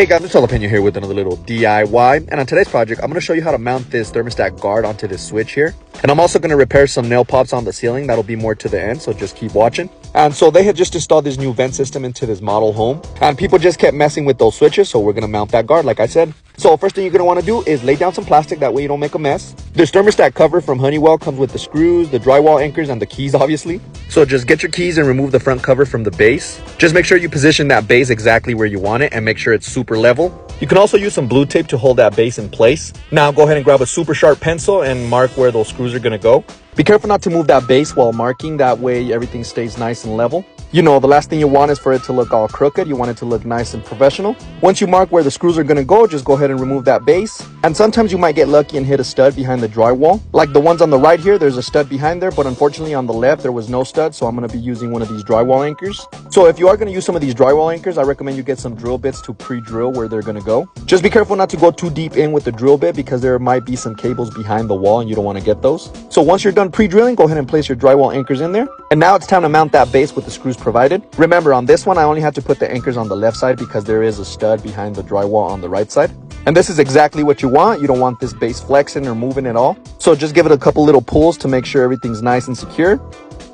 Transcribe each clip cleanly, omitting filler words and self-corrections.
Hey guys, it's Jalapeno here with another little DIY, and on today's project, I'm going to show you how to mount this thermostat guard onto this switch here. And I'm also going to repair some nail pops on the ceiling. That'll be more to the end, so just keep watching. And so they had just installed this new vent system into this model home, and people just kept messing with those switches, so we're going to mount that guard like I said. So first thing you're going to want to do is lay down some plastic, that way you don't make a mess. This thermostat cover from Honeywell comes with the screws, the drywall anchors, and the keys obviously. So just get your keys and remove the front cover from the base. Just make sure you position that base exactly where you want it and make sure it's super level. You can also use some blue tape to hold that base in place. Now go ahead and grab a super sharp pencil and mark where those screws are going to go. Be careful not to move that base while marking, that way everything stays nice and level. You know, the last thing you want is for it to look all crooked. You want it to look nice and professional. Once you mark where the screws are going to go, just go ahead and remove that base. And sometimes you might get lucky and hit a stud behind the drywall. Like the ones on the right here, there's a stud behind there, but unfortunately on the left, there was no stud. So I'm going to be using one of these drywall anchors. So if you are going to use some of these drywall anchors, I recommend you get some drill bits to pre-drill where they're going to go. Just be careful not to go too deep in with the drill bit because there might be some cables behind the wall and you don't want to get those. So once you're done pre-drilling, go ahead and place your drywall anchors in there. And now it's time to mount that base with the screws provided. Remember, on this one, I only had to put the anchors on the left side because there is a stud behind the drywall on the right side. And this is exactly what you want. You don't want this base flexing or moving at all. So just give it a couple little pulls to make sure everything's nice and secure.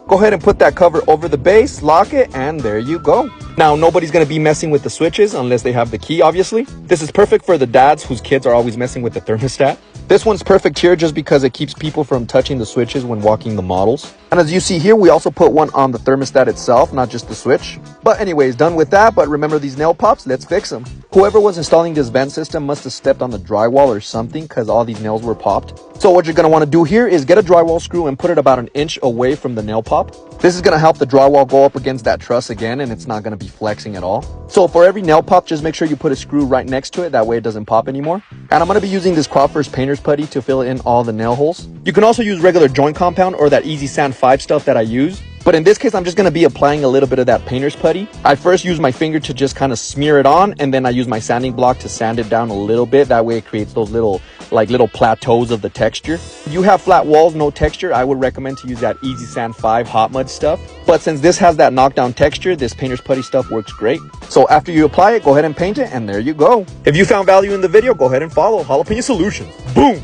Go ahead and put that cover over the base, lock it, and there you go. Now, nobody's going to be messing with the switches unless they have the key, obviously. This is perfect for the dads whose kids are always messing with the thermostat. This one's perfect here just because it keeps people from touching the switches when walking the models. And as you see here, we also put one on the thermostat itself, not just the switch. But anyways, done with that. But remember these nail pops? Let's fix them. Whoever was installing this vent system must have stepped on the drywall or something because all these nails were popped. So what you're going to want to do here is get a drywall screw and put it about an inch away from the nail pop. This is going to help the drywall go up against that truss again, and it's not going to be flexing at all. So for every nail pop, just make sure you put a screw right next to it. That way it doesn't pop anymore. And I'm going to be using this Crawford's painter's putty to fill in all the nail holes. You can also use regular joint compound or that Easy Sand 5 stuff that I use. But in this case, I'm just going to be applying a little bit of that painter's putty. I first use my finger to just kind of smear it on, and then I use my sanding block to sand it down a little bit. That way it creates those little plateaus of the texture. If you have flat walls, no texture, I would recommend to use that Easy Sand 5 hot mud stuff. But since this has that knockdown texture, this painter's putty stuff works great. So after you apply it, go ahead and paint it, and there you go. If you found value in the video, go ahead and follow Jalapeno Solutions. Boom!